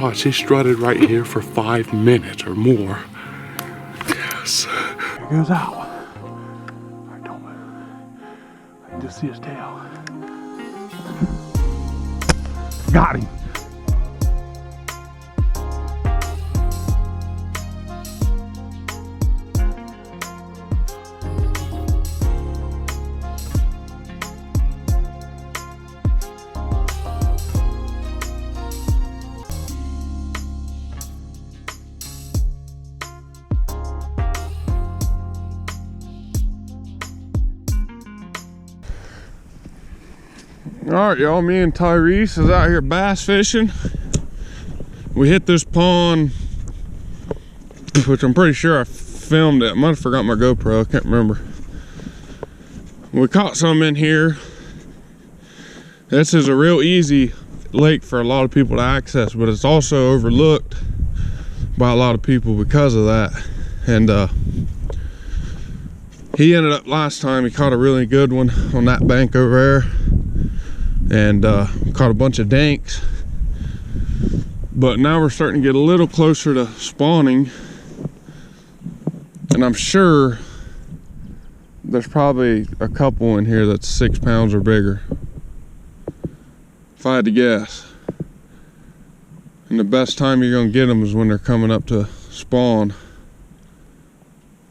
gosh, he strutted right here for 5 minutes or more. Yes. Here goes out. I can just see his tail. Got him. All right, y'all, me and Tyrese is out here bass fishing. We hit this pond, which I'm pretty sure I filmed it. I might have forgot my GoPro, I can't remember. We caught some in here. This is a real easy lake for a lot of people to access, but it's also overlooked by a lot of people because of that. And he ended up last time, he caught a really good one on that bank over there. And caught a bunch of danks, but now we're starting to get a little closer to spawning, and I'm sure there's probably a couple in here that's 6 pounds or bigger, if I had to guess. And the best time you're gonna get them is when they're coming up to spawn.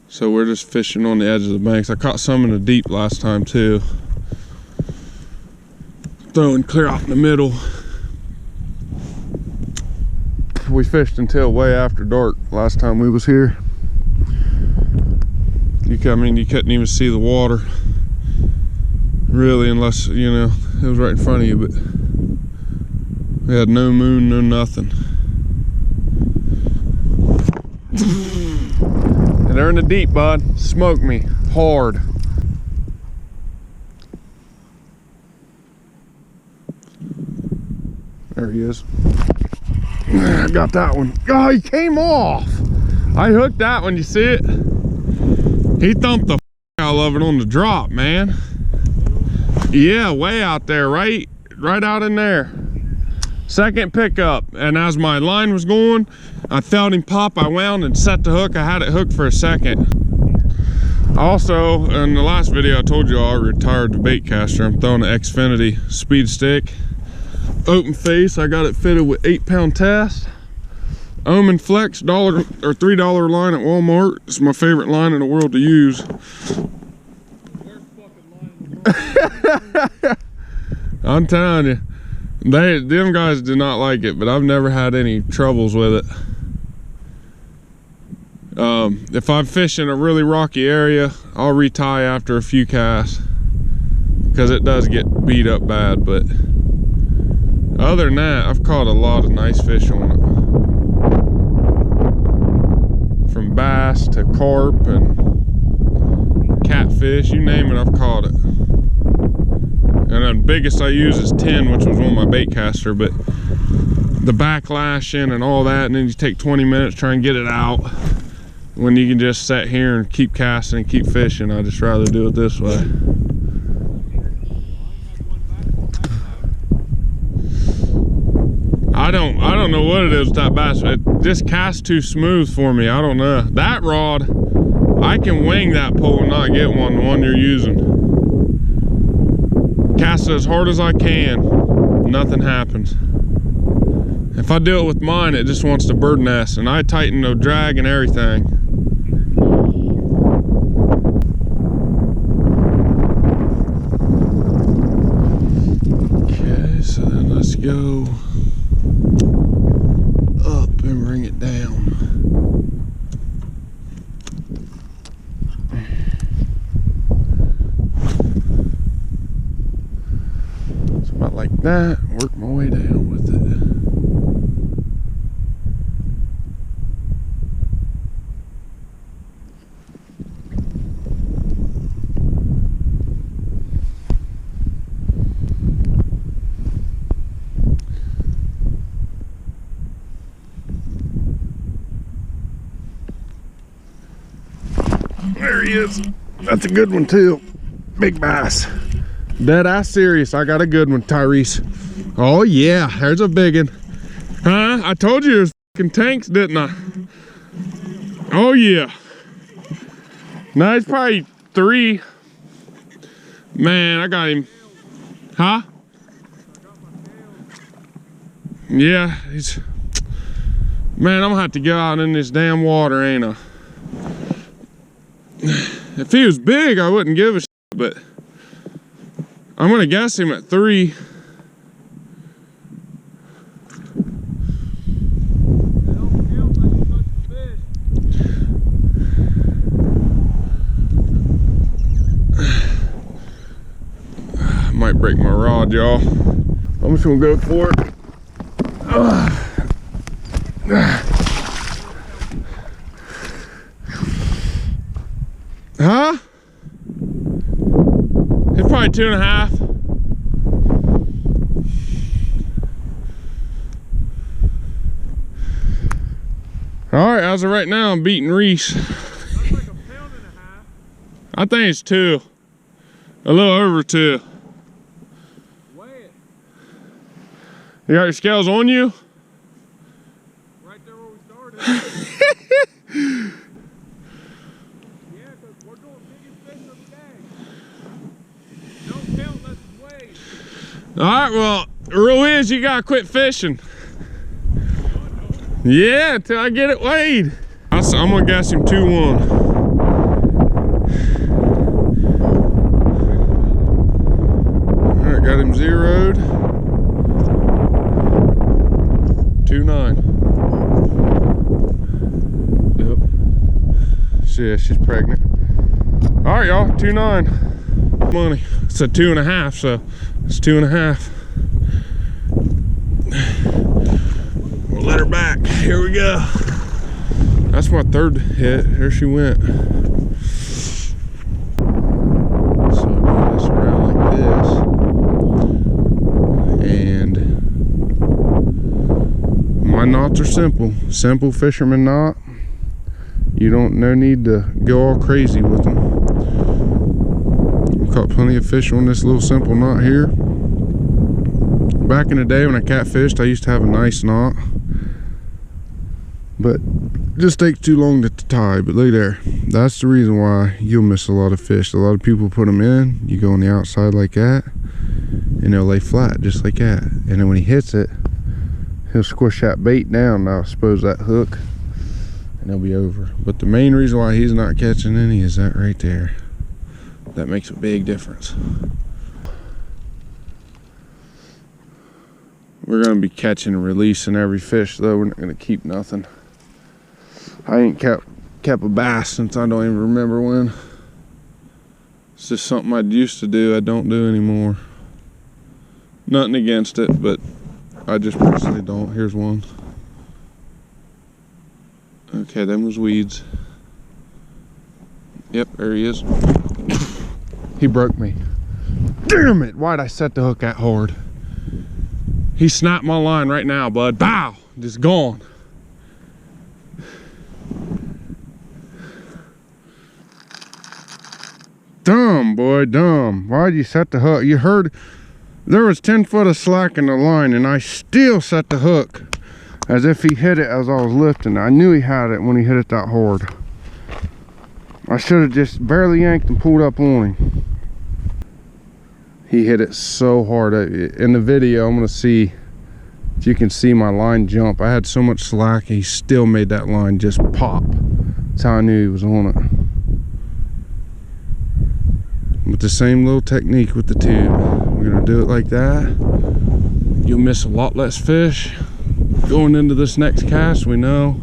So we're just fishing on the edge of the banks. I caught some in the deep last time too, throwing clear out in the middle. We fished until way after dark last time we was here. You couldn't even see the water really, unless, you know, it was right in front of you, but we had no moon, no nothing. And they're in the deep, bud. Smoked me hard. There he is. I got that one. Oh, he came off. I hooked that one, you see it? He thumped the out of it on the drop, man. Yeah, way out there, right out in there. Second pickup, and as my line was going, I felt him pop. I wound and set the hook. I had it hooked for a second. Also, in the last video I told you I retired the bait caster. I'm throwing an Xfinity speed stick. Open face, I got it fitted with 8-pound test. Owen Flex $1 or $3 line at Walmart. It's my favorite line in the world to use. Worst fucking line. I'm telling you, them guys do not like it, but I've never had any troubles with it. If I'm fishing a really rocky area, I'll retie after a few casts because it does get beat up bad, but other than that, I've caught a lot of nice fish on it. From bass to carp and catfish, you name it, I've caught it. And the biggest I use is 10, which was on my bait caster, but the backlashing and all that, and then you take 20 minutes trying to get it out when you can just sit here and keep casting and keep fishing. I just rather do it this way. I don't know what it is with that bass. It just casts too smooth for me. I don't know. That rod, I can wing that pole and not get one, the one you're using. Cast it as hard as I can, nothing happens. If I do it with mine, it just wants to bird nest, and I tighten the drag and everything. Okay, so then let's go up and bring it down. So about like that, work my way down with it. There he is. That's a good one too. Big bass. Dead ass serious. I got a good one, Tyrese. Oh yeah, there's a big one. Huh? I told you it was fucking tanks, didn't I? Oh yeah. No, it's probably 3. Man, I got him. Huh? Yeah, he's... Man, I'm gonna have to get out in this damn water, ain't I? If he was big, I wouldn't give a shit, but I'm gonna guess him at 3. Might break my rod, y'all. I'm just gonna go for it. Huh? It's probably 2.5. All right, as of right now, I'm beating Reese. That's like 1.5 pounds. I think it's 2. A little over 2. Weigh it. You got your scales on you? Right there where we started. Yeah, because we're doing biggest fish of the day. Don't count unless it's weighed. All right, well, the rule is you gotta quit fishing. Yeah, till I get it weighed. I'm gonna guess him 2-1. All right, got him zeroed. 2.9. Yep. Yeah, she's pregnant. All right, y'all, 2.9. Money. It's a 2.5, so it's 2.5. We'll let her back. Here we go. That's my 3rd hit. Here she went. So do this around like this. And my knots are simple. Simple fisherman knot. You don't, no need to go all crazy with them. I've caught plenty of fish on this little simple knot here. Back in the day when I catfished, I used to have a nice knot. But it just takes too long to tie. But look there. That's the reason why you'll miss a lot of fish. A lot of people put them in. You go on the outside like that, and they'll lay flat just like that. And then when he hits it, he'll squish that bait down. Now expose that hook, and it'll be over. But the main reason why he's not catching any is that right there. That makes a big difference. We're gonna be catching and releasing every fish though. We're not gonna keep nothing. I ain't kept a bass since I don't even remember when. It's just something I used to do, I don't do anymore. Nothing against it, but I just personally don't. Here's one. Okay, them was weeds. Yep, there he is. He broke me. Damn it, why'd I set the hook that hard? He snapped my line right now, bud. Bow! Just gone. Dumb, boy, dumb. Why'd you set the hook? You heard there was 10 foot of slack in the line, and I still set the hook as if he hit it as I was lifting. I knew he had it when he hit it that hard. I should have just barely yanked and pulled up on him. He hit it so hard. In the video, I'm gonna see if you can see my line jump. I had so much slack, he still made that line just pop. That's how I knew he was on it. With the same little technique with the tube. We're gonna do it like that. You'll miss a lot less fish. Going into this next cast, we know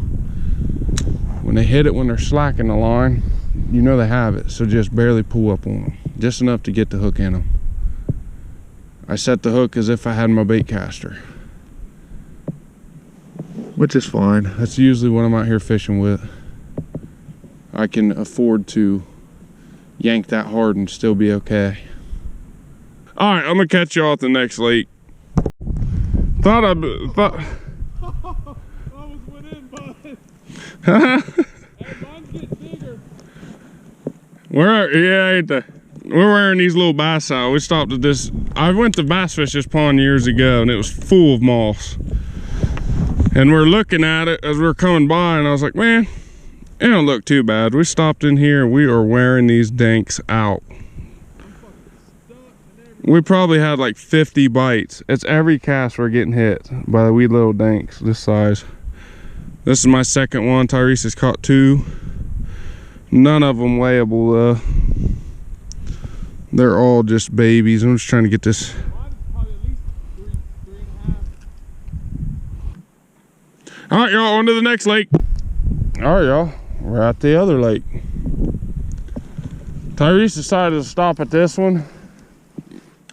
when they hit it when they're slacking the line, you know they have it. So just barely pull up on them. Just enough to get the hook in them. I set the hook as if I had my bait caster, which is fine. That's usually what I'm out here fishing with. I can afford to yank that hard and still be okay. All right, I'm gonna catch y'all at the next lake. Thought I was within, bud. Hey, mine's getting bigger. We're wearing these little bass out. We stopped at this. I went to bass fish this pond years ago, and it was full of moss. And we're looking at it as we're coming by, and I was like, man, it don't look too bad. We stopped in here and we are wearing these dinks out. We probably had like 50 bites. It's every cast we're getting hit by the wee little dinks this size. This is my second one. Tyrese has caught 2. None of them weighable though. They're all just babies. I'm just trying to get this. All right, y'all, on to the next lake. All right, y'all, we're at the other lake. Tyrese decided to stop at this one.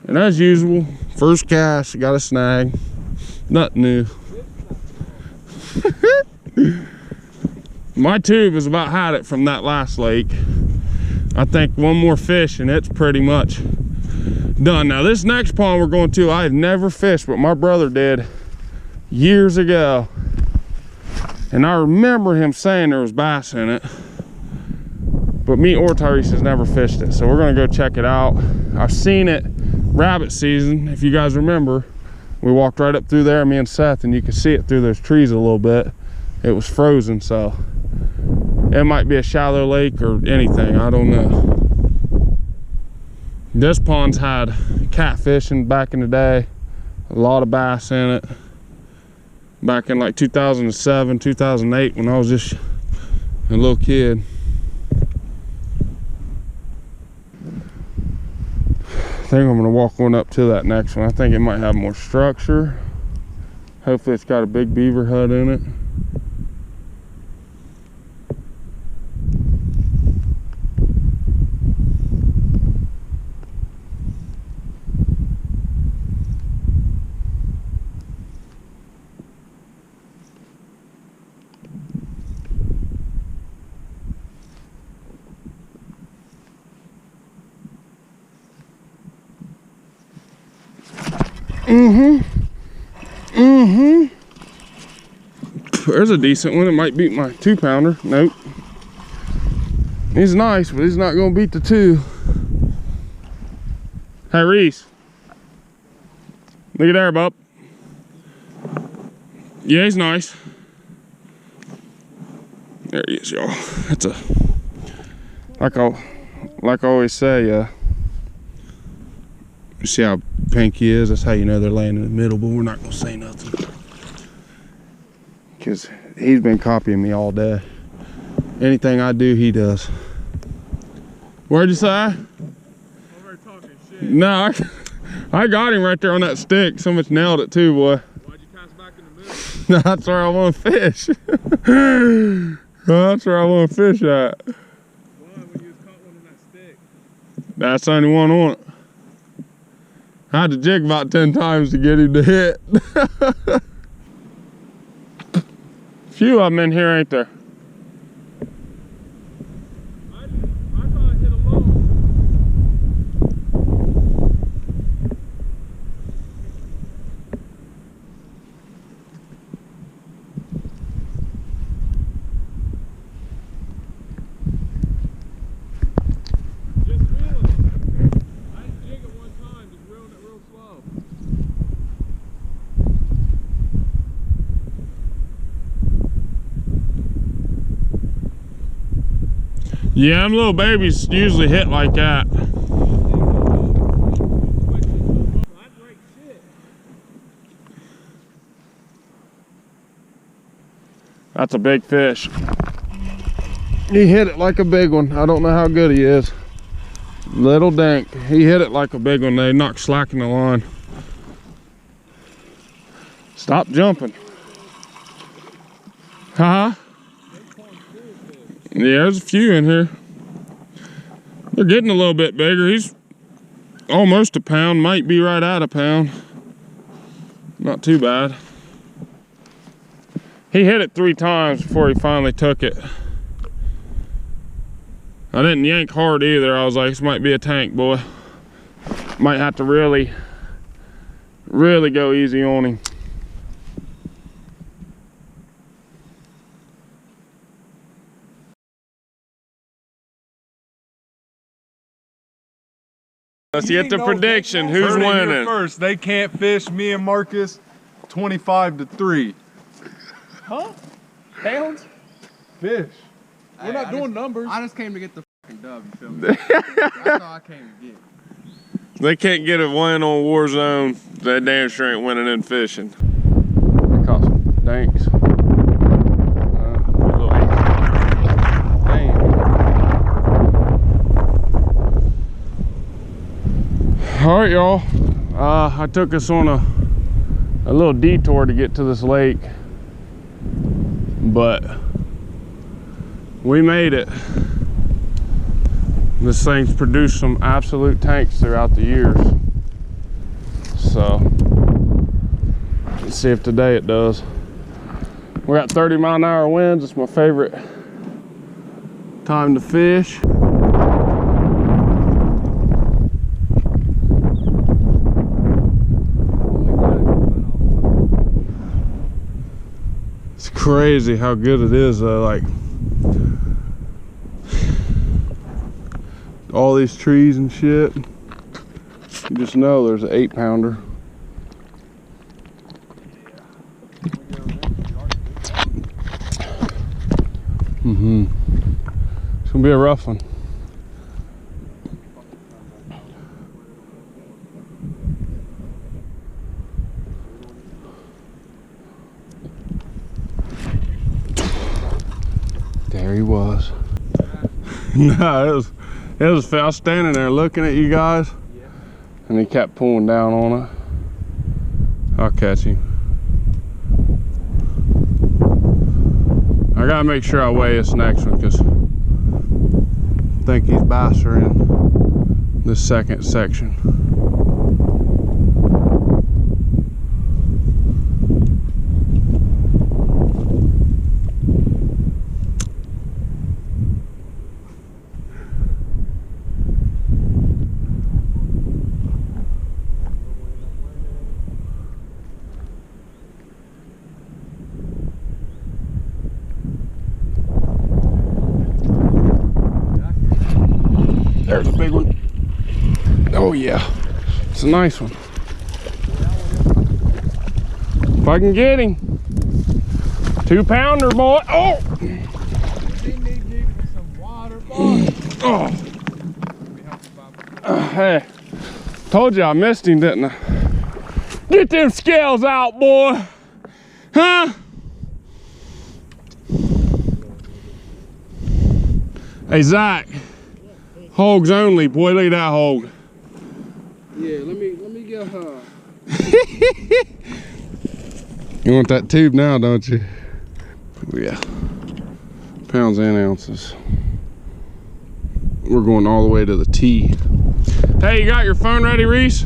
And as usual, first cast, got a snag. Nothing new. My tube has about had it from that last lake. I think one more fish and it's pretty much done. Now this next pond we're going to, I've never fished, but my brother did years ago. And I remember him saying there was bass in it. But me or Tyrese has never fished it. So we're gonna go check it out. I've seen it rabbit season. If you guys remember, we walked right up through there, me and Seth, and you can see it through those trees a little bit. It was frozen, so it might be a shallow lake or anything, I don't know. This pond's had catfishing back in the day, a lot of bass in it. Back in like 2007, 2008, when I was just a little kid. I think I'm gonna walk on up to that next one. I think it might have more structure. Hopefully it's got a big beaver hut in it. There's a decent one. It might beat my 2-pounder. Nope. He's nice, but he's not gonna beat the 2. Hey Reese. Look at there, bub. Yeah, he's nice. There he is, y'all. That's a like I always say, you see how pink he is? That's how you know they're laying in the middle, but we're not gonna say nothing. Because he's been copying me all day. Anything I do, he does. What'd you say? I'm already talking shit. No, I got him right there on that stick. So much nailed it too, boy. Why'd you cast back in the middle? That's where I want to fish. That's where I want to fish at. Why, when you caught one in that stick? That's the only one on it. I had to jig about 10 times to get him to hit. Few of them in here, ain't there? I thought I hit a low. Just reeling it. I didn't jig it one time, just reeling it real slow. Yeah, them little babies usually hit like that. That's a big fish. He hit it like a big one. I don't know how good he is. Little dink. He hit it like a big one. They knocked slack in the line. Stop jumping. Huh? Yeah, there's a few in here. They're getting a little bit bigger. He's almost a pound, might be right at a pound. Not too bad. He hit it 3 times before he finally took it. I didn't yank hard either. I was like, this might be a tank, boy. Might have to really go easy on him. Let's get the prediction. Who's winning? First, they can't fish. Me and Marcus, 25-3. Huh? Pounds? Fish. We're not doing numbers. I just came to get the fucking dub, you feel me? That's all I came to get. They can't get a win on Warzone. That damn sure ain't winning in fishing. They caught some danks. All right, y'all. I took us on a little detour to get to this lake, but we made it. This thing's produced some absolute tanks throughout the years. So, let's see if today it does. We got 30-mile-an-hour winds. It's my favorite time to fish. It's crazy how good it is though. Like, all these trees and shit, you just know there's an 8-pounder. It's gonna be a rough one. There he was. No, it was I was standing there looking at you guys, and he kept pulling down on it. I'll catch him. I gotta make sure I weigh this next one because I think these bass are in this second section. There's a big one. Oh yeah, it's a nice one. If I can get him. 2-pounder, boy. Oh! Hey, told you I missed him, didn't I? Get them scales out, boy. Huh? Hey, Zach. Hogs only, boy. Look at that hog. Yeah, let me get her. You want that tube now, don't you? Yeah. Pounds and ounces. We're going all the way to the T. Hey, you got your phone ready, Reese?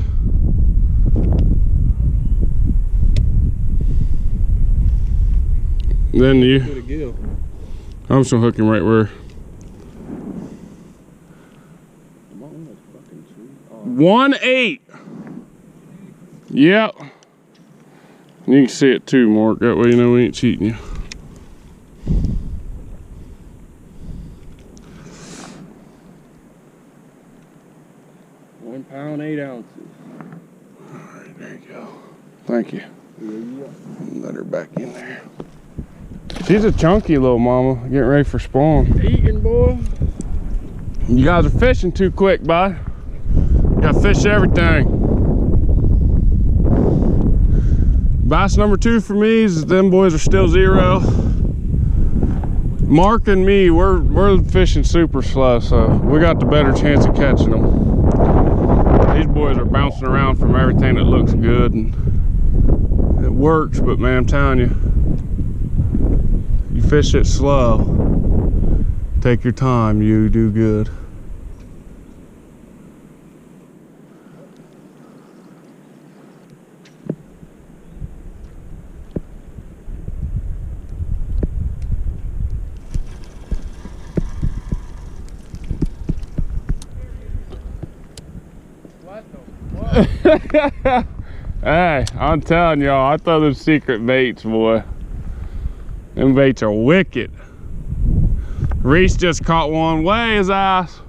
Then you. I'm just gonna hook him right where. 1.8. Yep. You can see it too, Mark. That way you know we ain't cheating you. £1 8 ounces. Alright, there you go. Thank you. Let her back in there. She's a chunky little mama, getting ready for spawn. Eating, boy. You guys are fishing too quick, bud. Gotta fish everything. Bass number 2 for me is them boys are still 0. Mark and me, we're fishing super slow, so we got the better chance of catching them. These boys are bouncing around from everything that looks good, and it works, but man, I'm telling you, you fish it slow, take your time, you do good. Hey, I'm telling y'all, I throw them secret baits, boy. Them baits are wicked. Reese just caught one way his ass.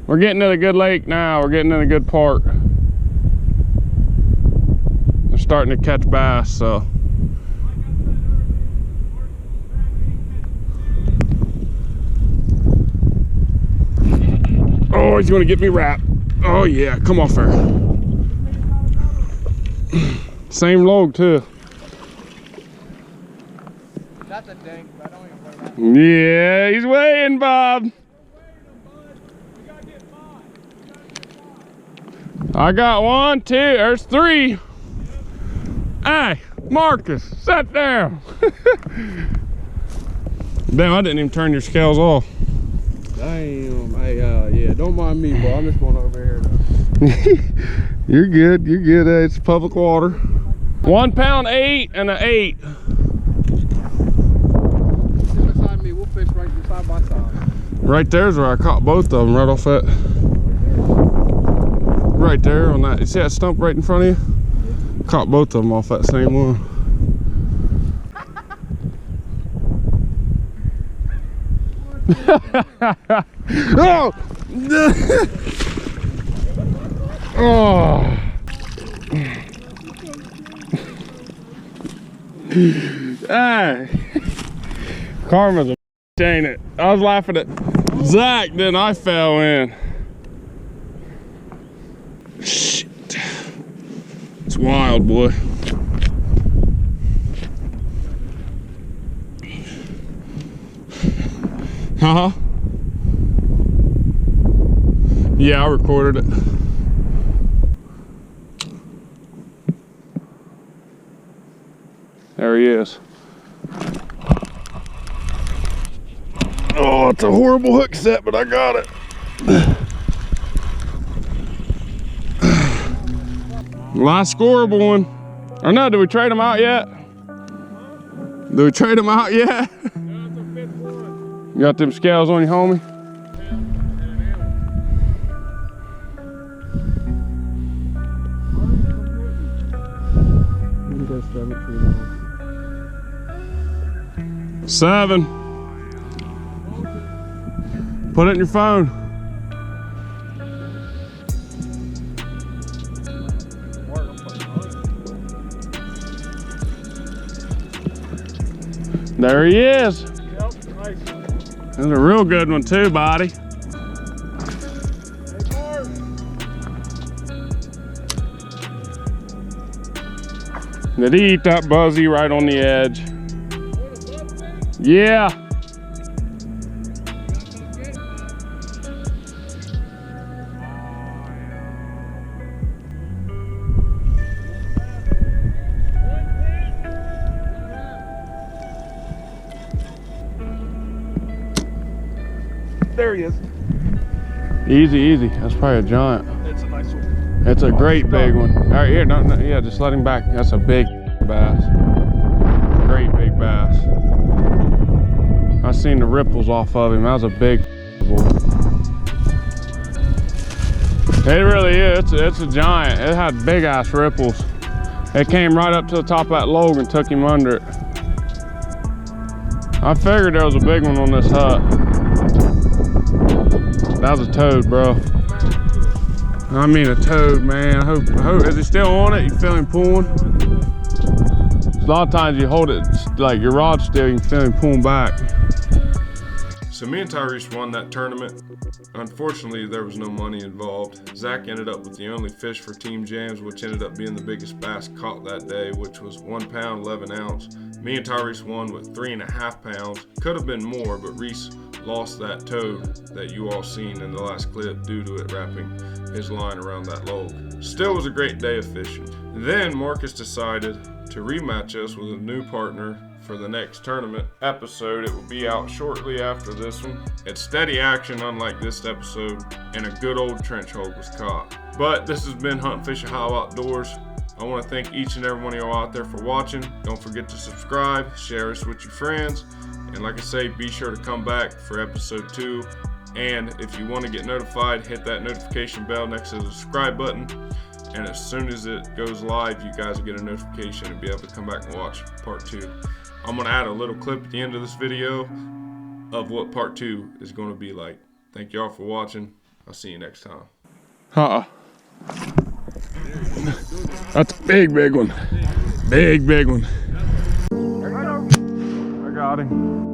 We're getting to the good lake now. We're getting in a good park. They're starting to catch bass, so. he's gonna get me wrapped. Oh yeah, come off there. Same log too. That's a dink, but I don't even play that. Yeah, he's weighing, Bob. I got 1, 2, there's 3. Hey, Marcus, sit down. Damn, I didn't even turn your scales off. Damn. Hey, yeah, don't mind me, boy. I'm just going over here though. You're good, you're good. It's public water. 1 pound 8 and an 8. Sit beside me, we'll fish right side by side. Right there's where I caught both of them, right off that. Right there on that, you see that stump right in front of you? Caught both of them off that same one. Oh! Oh! Hey! Karma's a bitch, ain't it? I was laughing at Zach, then I fell in. Shit. It's wild, boy. Uh-huh. Yeah, I recorded it. There he is. Oh, it's a horrible hook set, but I got it. Last scoreable one. Or no, did we trade them out yet? Did we trade them out yet? You got them scales on you, homie? Seven. Put it in your phone. There he is. Yep, nice. That's a real good one too, buddy. Hey, Mark. Did he eat that buzzy right on the edge? Yeah. There he is. Easy, easy. That's probably a giant. It's a nice one. It's a great big one. All right, here, don't, yeah, just let him back. That's a big bass. Great big bass. I seen the ripples off of him. That was a big boy. It really is. It's a giant. It had big ass ripples. It came right up to the top of that log and took him under it. I figured there was a big one on this hut. That was a toad, bro. I mean a toad, man. I hope, is he still on it? You feel him pulling? A lot of times you hold it like your rod's still, you can feel him pulling back. So me and Tyrese won that tournament. Unfortunately, there was no money involved. Zach ended up with the only fish for Team J.A.M.Z, which ended up being the biggest bass caught that day, which was 1 pound, 11 ounce. Me and Tyrese won with 3.5 pounds. Could have been more, but Reese lost that toad that you all seen in the last clip due to it wrapping his line around that log. Still was a great day of fishing. Then Marcus decided to rematch us with a new partner for the next tournament episode. It will be out shortly after this one. It's steady action unlike this episode, and a good old trench hog was caught. But this has been Huntfishohio Outdoors. I want to thank each and every one of y'all out there for watching. Don't forget to subscribe, share us with your friends, and like I say, be sure to come back for episode 2. And if you want to get notified, hit that notification bell next to the subscribe button. And as soon as it goes live, you guys will get a notification and be able to come back and watch part 2. I'm going to add a little clip at the end of this video of what part 2 is going to be like. Thank y'all for watching. I'll see you next time. That's a big one. Big one. I got him.